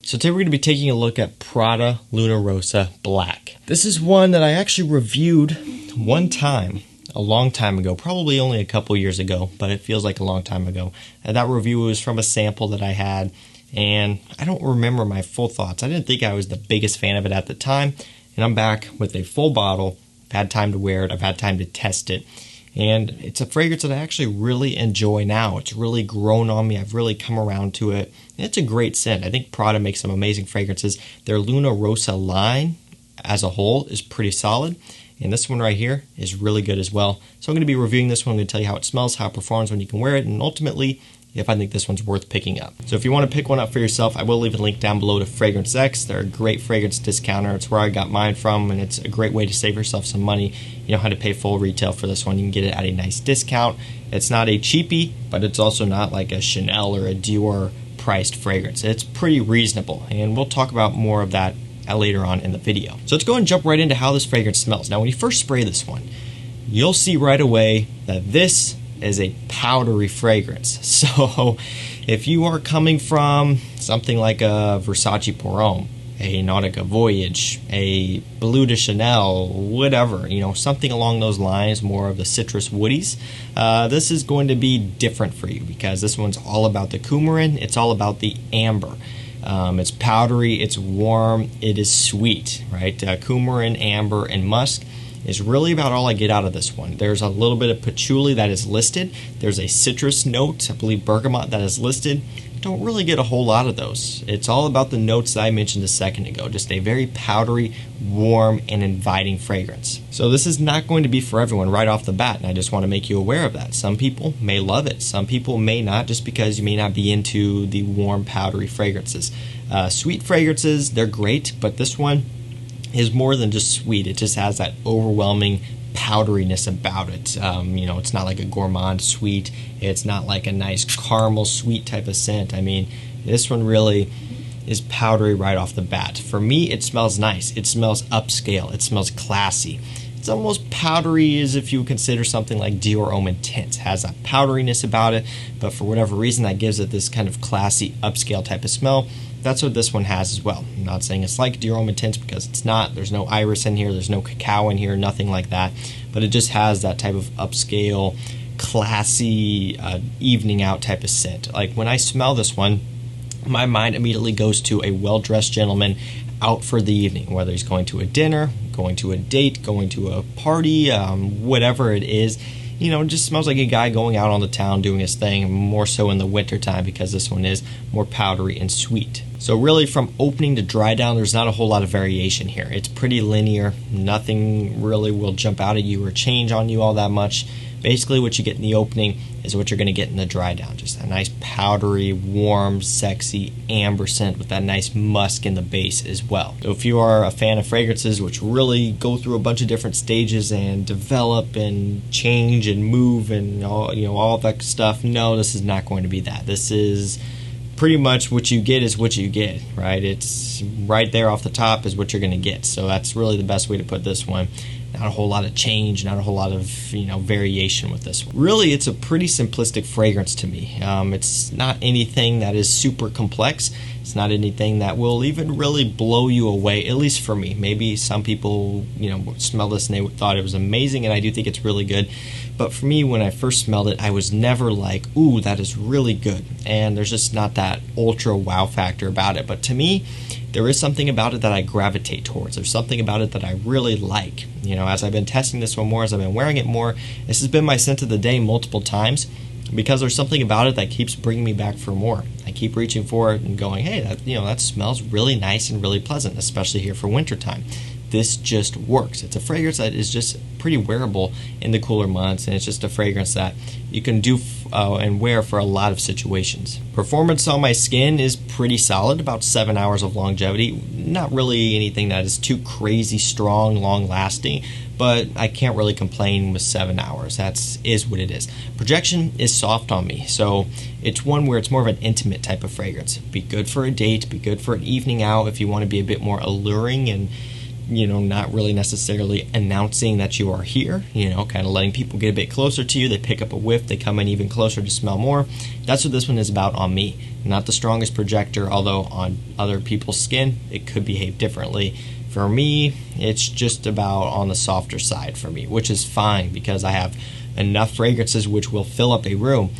So today we're going to be taking a look at Prada Luna Rossa Black. This is one that I actually reviewed one time, a long time ago, probably only a couple years ago, but it feels like a long time ago. And that review was from a sample that I had, and I don't remember my full thoughts. I didn't think I was the biggest fan of it at the time, and I'm back with a full bottle. I've had time to wear it, I've had time to test it, and it's a fragrance that I actually really enjoy now. It's really grown on me. I've really come around to it. And it's a great scent. I think Prada makes some amazing fragrances. Their Luna Rossa line as a whole is pretty solid. And this one right here is really good as well. So I'm going to be reviewing this one. I'm going to tell you how it smells, how it performs when you can wear it, and ultimately if I think this one's worth picking up. So if you want to pick one up for yourself, I will leave a link down below to Fragrance X. They're a great fragrance discounter. It's where I got mine from, and it's a great way to save yourself some money. You know how to pay full retail for this one. You can get it at a nice discount. It's not a cheapie, but it's also not like a Chanel or a Dior priced fragrance. It's pretty reasonable, and we'll talk about more of that later on in the video. So let's go and jump right into how this fragrance smells. Now when you first spray this one, you'll see right away that this is a powdery fragrance. So if you are coming from something like a Versace Pour Homme, a Nautica Voyage, a Bleu de Chanel, whatever, you know, something along those lines, more of the citrus woodies, this is going to be different for you because this one's all about the coumarin, it's all about the amber. It's powdery, it's warm, it is sweet, right? Coumarin, amber, and musk is really about all I get out of this one. There's a little bit of patchouli that is listed. There's a citrus note, I believe bergamot, that is listed. Don't really get a whole lot of those. It's all about the notes that I mentioned a second ago. Just a very powdery, warm, and inviting fragrance. So this is not going to be for everyone right off the bat, and I just want to make you aware of that. Some people may love it. Some people may not, just because you may not be into the warm, powdery fragrances. Sweet fragrances, they're great, but this one is more than just sweet. It just has that overwhelming powderiness about it. You know, it's not like a gourmand sweet. It's not like a nice caramel sweet type of scent. I mean, this one really is powdery right off the bat. For me, it smells nice. It smells upscale. It smells classy. It's almost powdery as if you consider something like Dior Homme Intense. It has a powderiness about it, but for whatever reason that gives it this kind of classy upscale type of smell. That's what this one has as well. I'm not saying it's like Dior Homme Intense because it's not. There's no iris in here, there's no cacao in here, nothing like that. But it just has that type of upscale, classy, evening out type of scent. Like when I smell this one, my mind immediately goes to a well-dressed gentleman out for the evening, whether he's going to a dinner, going to a date, going to a party, whatever it is. You know, it just smells like a guy going out on the town doing his thing, more so in the winter time because this one is more powdery and sweet. So really from opening to dry down, there's not a whole lot of variation here. It's pretty linear. Nothing really will jump out at you or change on you all that much. Basically what you get in the opening is what you're going to get in the dry down. Just a nice powdery, warm, sexy amber scent with that nice musk in the base as well. So if you are a fan of fragrances which really go through a bunch of different stages and develop and change and move and all, you know, all that stuff, no, this is not going to be that. This is pretty much what you get is what you get, right? It's right there off the top is what you're going to get. So that's really the best way to put this one. Not a whole lot of change, not a whole lot of, you know, variation with this one. Really, it's a pretty simplistic fragrance to me. It's not anything that is super complex. It's not anything that will even really blow you away, at least for me. Maybe some people, you know, smell this and they thought it was amazing, and I do think it's really good. But for me, when I first smelled it, I was never like, ooh, that is really good. And there's just not that ultra wow factor about it. But to me, there is something about it that I gravitate towards. There's something about it that I really like. You know, as I've been testing this one more, as I've been wearing it more, this has been my scent of the day multiple times because there's something about it that keeps bringing me back for more. I keep reaching for it and going, hey, that, you know, that smells really nice and really pleasant, especially here for wintertime. This just works. It's a fragrance that is just pretty wearable in the cooler months, and it's just a fragrance that you can do and wear for a lot of situations. Performance on my skin is pretty solid, about 7 hours of longevity. Not really anything that is too crazy strong, long lasting, but I can't really complain with 7 hours. That is what it is. Projection is soft on me, so it's one where it's more of an intimate type of fragrance. Be good for a date, be good for an evening out if you want to be a bit more alluring and not really necessarily announcing that you are here, kind of letting people get a bit closer to you. They pick up a whiff, they come in even closer to smell more. That's what this one is about on me. Not the strongest projector, although on other people's skin, it could behave differently. For me, it's just about on the softer side for me, which is fine because I have enough fragrances which will fill up a room.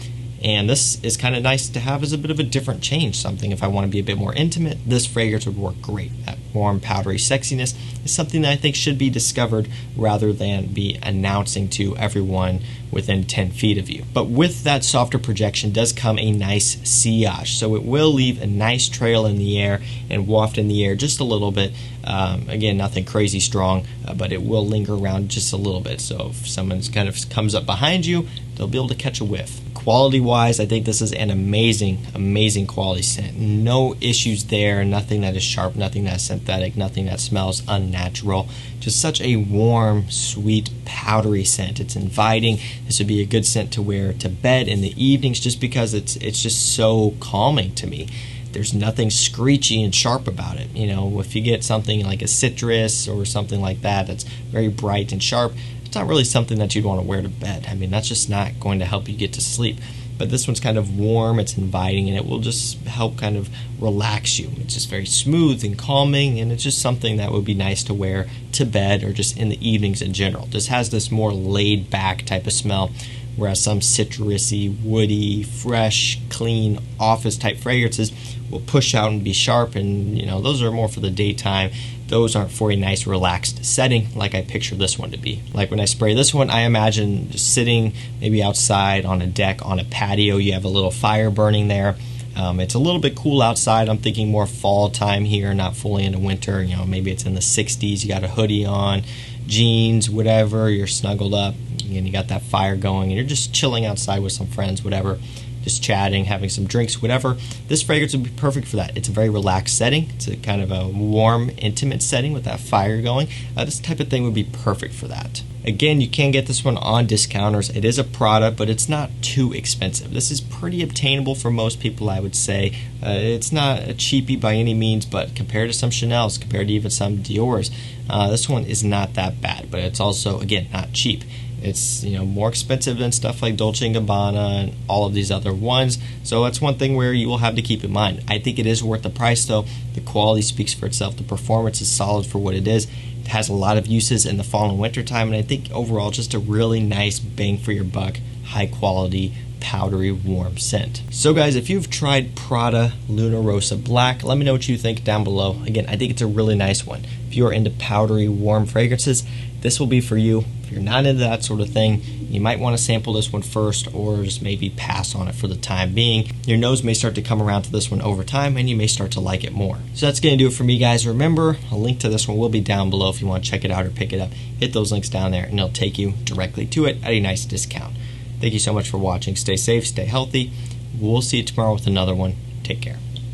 And this is kind of nice to have as a bit of a different change. Something if I want to be a bit more intimate, this fragrance would work great. That warm, powdery sexiness is something that I think should be discovered rather than be announcing to everyone within 10 feet of you. But with that softer projection does come a nice sillage. So it will leave a nice trail in the air and waft in the air just a little bit. Again, nothing crazy strong, but it will linger around just a little bit. So if someone kind of comes up behind you, they'll be able to catch a whiff. Quality-wise, I think this is an amazing quality scent. No issues there, nothing that is sharp, nothing that's synthetic, nothing that smells unnatural. Just such a warm, sweet, powdery scent. It's inviting. This would be a good scent to wear to bed in the evenings just because it's just so calming to me. There's nothing screechy and sharp about it. If you get something like a citrus or something like that that's very bright and sharp, it's not really something that you'd want to wear to bed. I mean, that's just not going to help you get to sleep. But this one's kind of warm, it's inviting, and it will just help kind of relax you. It's just very smooth and calming, and it's just something that would be nice to wear to bed or just in the evenings in general. This has this more laid back type of smell, whereas some citrusy, woody, fresh, clean, office type fragrances will push out and be sharp, and those are more for the daytime. Those aren't for a nice relaxed setting like I picture this one to be. Like when I spray this one, I imagine just sitting maybe outside on a deck, on a patio. You have a little fire burning there. It's a little bit cool outside. I'm thinking more fall time here, not fully into winter. Maybe it's in the 60s. You got a hoodie on, jeans, whatever. You're snuggled up and you got that fire going and you're just chilling outside with some friends, whatever. Just chatting, having some drinks, whatever. This fragrance would be perfect for that. It's a very relaxed setting. It's a kind of a warm, intimate setting with that fire going. This type of thing would be perfect for that. Again, you can get this one on discounters. It is a Prada, but it's not too expensive. This is pretty obtainable for most people, I would say. It's not a cheapie by any means, but compared to some Chanel's, compared to even some Dior's, this one is not that bad, but it's also, again, not cheap. It's more expensive than stuff like Dolce & Gabbana and all of these other ones. So that's one thing where you will have to keep in mind. I think it is worth the price though. The quality speaks for itself. The performance is solid for what it is. It has a lot of uses in the fall and winter time, and I think overall just a really nice bang for your buck, high quality, powdery, warm scent. So guys, if you've tried Prada Luna Rossa Black, let me know what you think down below. Again, I think it's a really nice one. If you're into powdery, warm fragrances, this will be for you. If you're not into that sort of thing, you might want to sample this one first or just maybe pass on it for the time being. Your nose may start to come around to this one over time and you may start to like it more. So that's going to do it for me, guys. Remember, a link to this one will be down below if you want to check it out or pick it up. Hit those links down there and it'll take you directly to it at a nice discount. Thank you so much for watching. Stay safe, stay healthy. We'll see you tomorrow with another one. Take care.